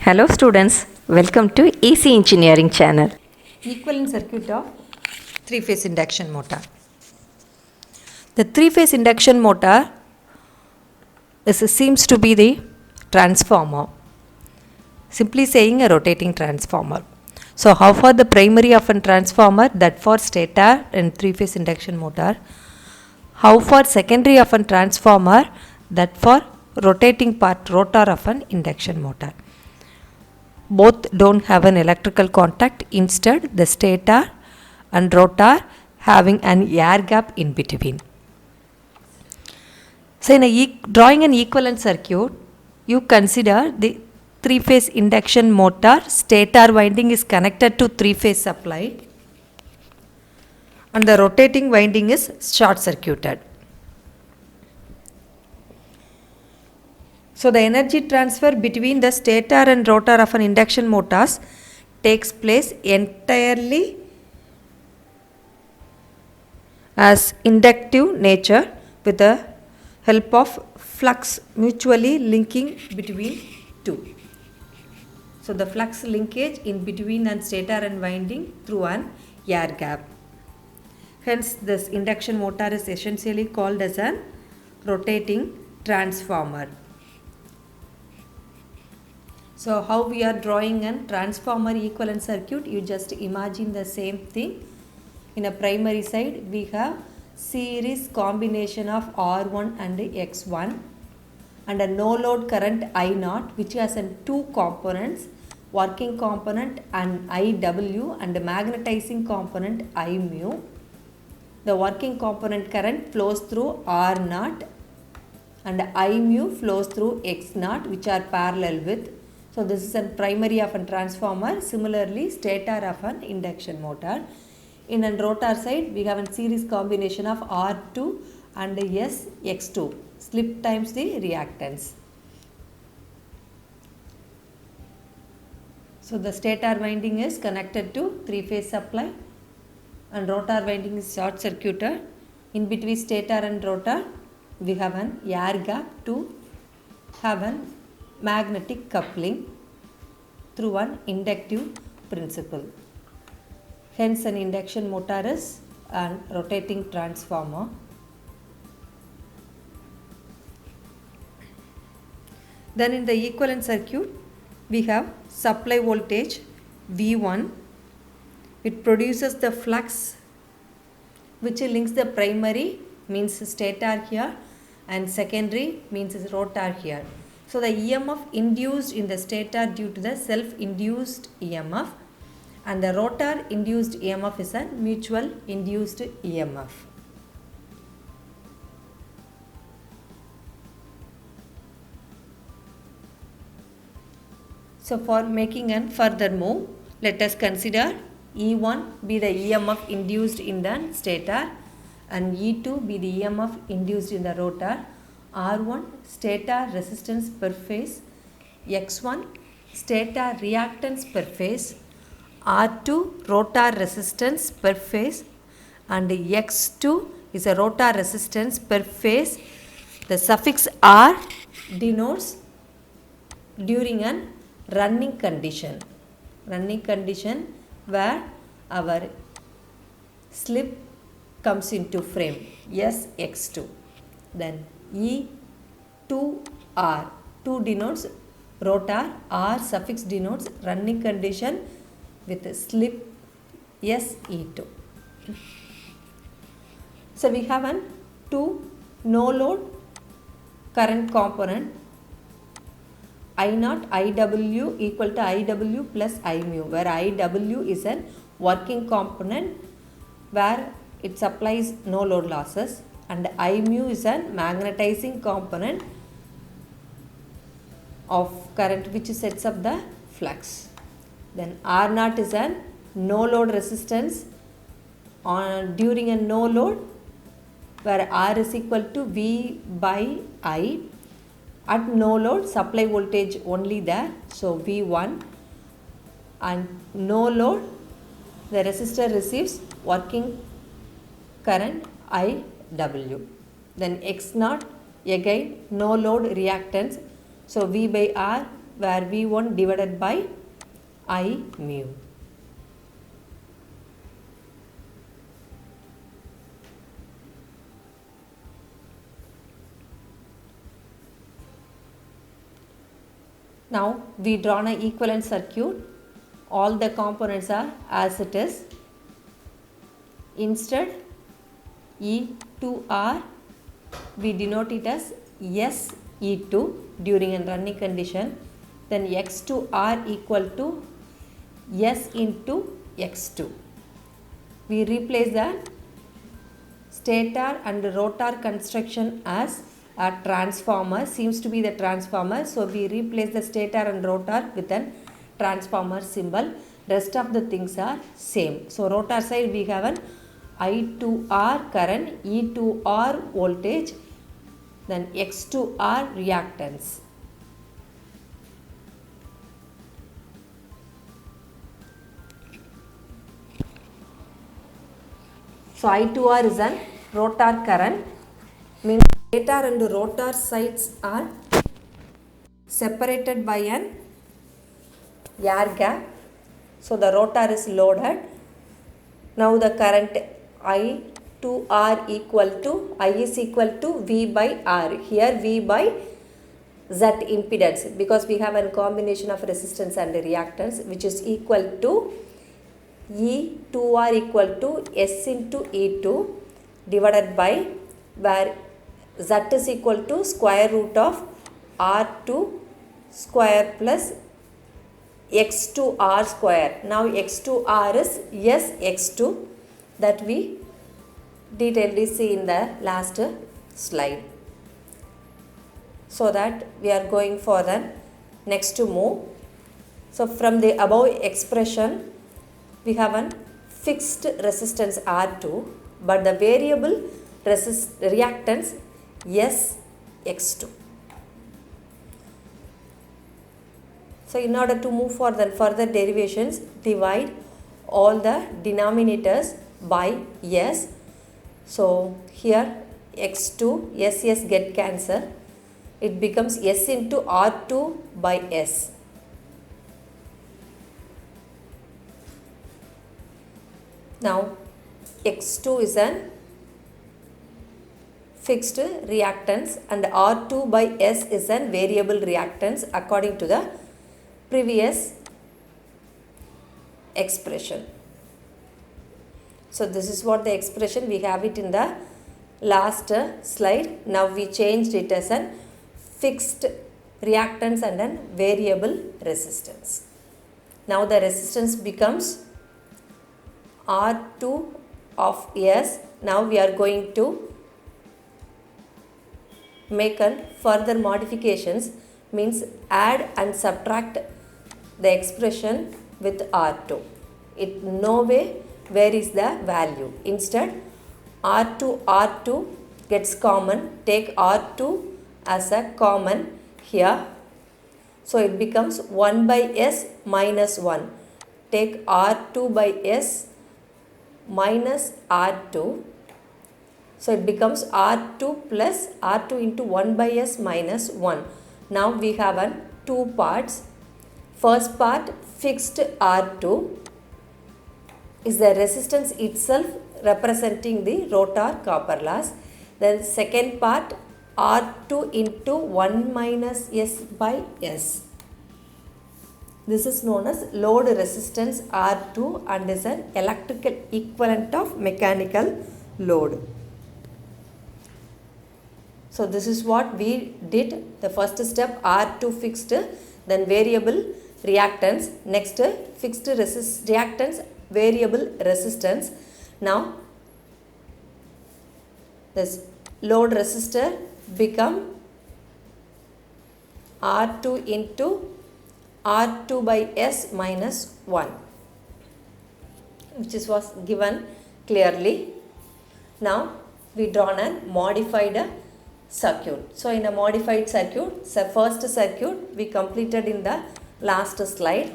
Hello students, welcome to EC Engineering channel. Equivalent circuit of three-phase induction motor. The three-phase induction motor seems to be the transformer, simply saying a rotating transformer. So how for the primary of a transformer, that for stator and three-phase induction motor, how for secondary of a transformer, that for rotating part rotor of an induction motor. Both don't have an electrical contact. Instead, the stator and rotor having an air gap in between. So in drawing an equivalent circuit, you consider the three-phase induction motor. Stator winding is connected to three-phase supply and the rotating winding is short circuited. So the energy transfer between the stator and rotor of an induction motors takes place entirely as inductive nature with the help of flux mutually linking between two. So the flux linkage in between an stator and winding through an air gap. Hence this induction motor is essentially called as an rotating transformer. So how we are drawing a transformer equivalent circuit, you just imagine the same thing. In a primary side, we have series combination of R1 and X1 and a no load current I0 which has two components, working component and IW and magnetizing component I mu. The working component current flows through R0 and I mu flows through X0 which are parallel with. So this is a primary of a transformer, similarly stator of an induction motor. In a rotor side, we have a series combination of R2 and X2, slip times the reactance. So the stator winding is connected to three-phase supply and rotor winding is short circuited. In between stator and rotor, we have an air gap to have an magnetic coupling through an inductive principle. Hence an induction motor is a rotating transformer. Then in the equivalent circuit, we have supply voltage V1. It produces the flux which links the primary means stator here and secondary means rotor here. So the EMF induced in the stator due to the self-induced EMF and the rotor induced EMF is a mutual induced EMF. So for making a further move, let us consider E1 be the EMF induced in the stator and E2 be the EMF induced in the rotor. R1 stator resistance per phase, X1 stator reactance per phase, R2 rotor resistance per phase and X2 is a rotor resistance per phase. The suffix R denotes during a running condition where our slip comes into frame, X2. Then E2R, 2 denotes rotor, R suffix denotes running condition with slip SE2. So we have two no load current component I0 IW equal to IW plus I mu, where IW is a working component where it supplies no load losses and I mu is a magnetizing component of current which sets up the flux. Then R0 is a no load resistance during a no load where R is equal to V by I. At no load supply voltage only there, so V1, and no load the resistor receives working current IW. Then X0 again no load reactance, so V by R where V1 divided by I mu. Now we draw an equivalent circuit. All the components are as it is. Instead, E2R we denote it as SE2 during a running condition. Then X2R equal to S into X2. We replace the stator and rotor construction as a transformer, seems to be the transformer. So we replace the stator and rotor with a transformer symbol. Rest of the things are same. So rotor side we have an I2R current, E2R voltage, then X2R reactance. So I2R is an rotor current, means stator and rotor sides are separated by an air gap. So the rotor is loaded. Now the current I2R equal to, I is equal to V by R. Here V by Z impedance, because we have a combination of resistance and reactance, which is equal to E2R equal to S into E2 divided by, where Z is equal to square root of R2 square plus X2R square. Now X2R is SX2, that we detailedly see in the last slide. So that we are going for the next move. So from the above expression, we have a fixed resistance R2, but the variable reactance SX2. So in order to move for the further derivations, divide all the denominators by S. So here X2, S get cancelled. It becomes S into R2 by S. Now X2 is an fixed reactance and R2 by S is an variable reactance according to the previous expression. So this is what the expression, we have it in the last slide. Now we changed it as a fixed reactance and a variable resistance. Now the resistance becomes R2 of S. Now we are going to make further modifications, means add and subtract the expression with R2. It no way varies the value. Instead, R2 gets common. Take R2 as a common here. So it becomes 1 by S minus 1. Take R2 by S minus R2. So it becomes R2 plus R2 into 1 by S minus 1. Now we have two parts. First part, fixed R2 is the resistance itself representing the rotor copper loss. Then second part, R2 into 1 minus S by S. This is known as load resistance R2 and is an electrical equivalent of mechanical load. So this is what we did. The first step, R2 fixed, then variable reactance. Next, fixed reactance, variable resistance. Now this load resistor become R2 into R2 by S minus 1, which was given clearly. Now we drawn a modified circuit. So in a modified circuit, the first circuit we completed in the last slide,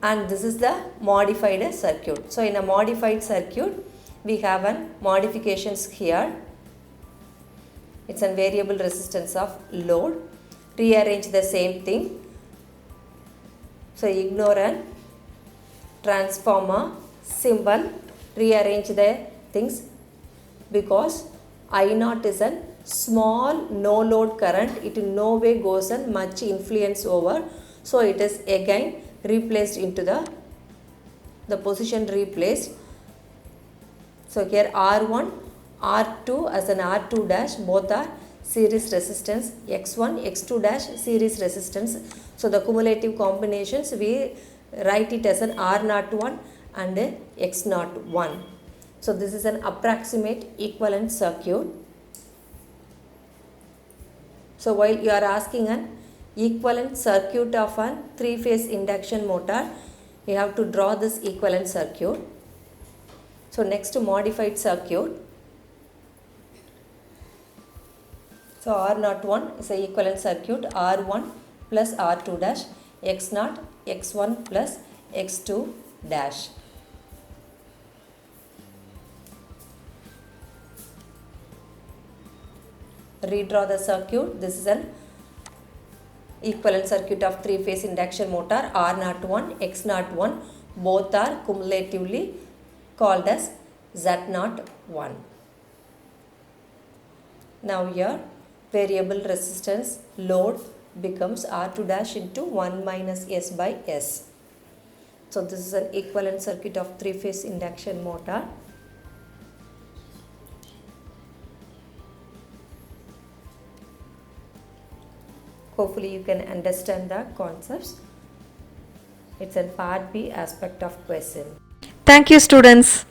and this is the modified circuit. So in a modified circuit, we have modifications here. It's a variable resistance of load. Rearrange the same thing. So ignore an transformer symbol, rearrange the things because I0 is a small no load current, it in no way goes and much influence over, so it is again replaced into the position replaced. So here R1 R2 as an R2 dash both are series resistance, X1 X2 dash series resistance. So the cumulative combinations we write it as an R01 and a X01. So this is an approximate equivalent circuit. So while you are asking an equivalent circuit of a 3-phase induction motor, you have to draw this equivalent circuit. So next modified circuit. So R01 is a equivalent circuit, R1 plus R2 dash, X0 X1 plus X2 dash. Redraw the circuit. This is an equivalent circuit of 3-phase induction motor, R01 X01, both are cumulatively called as Z01. Now here variable resistance load becomes R2 dash into 1 minus S by S. So this is an equivalent circuit of 3-phase induction motor. Hopefully you can understand the concepts. It's a part B aspect of question. Thank you, students.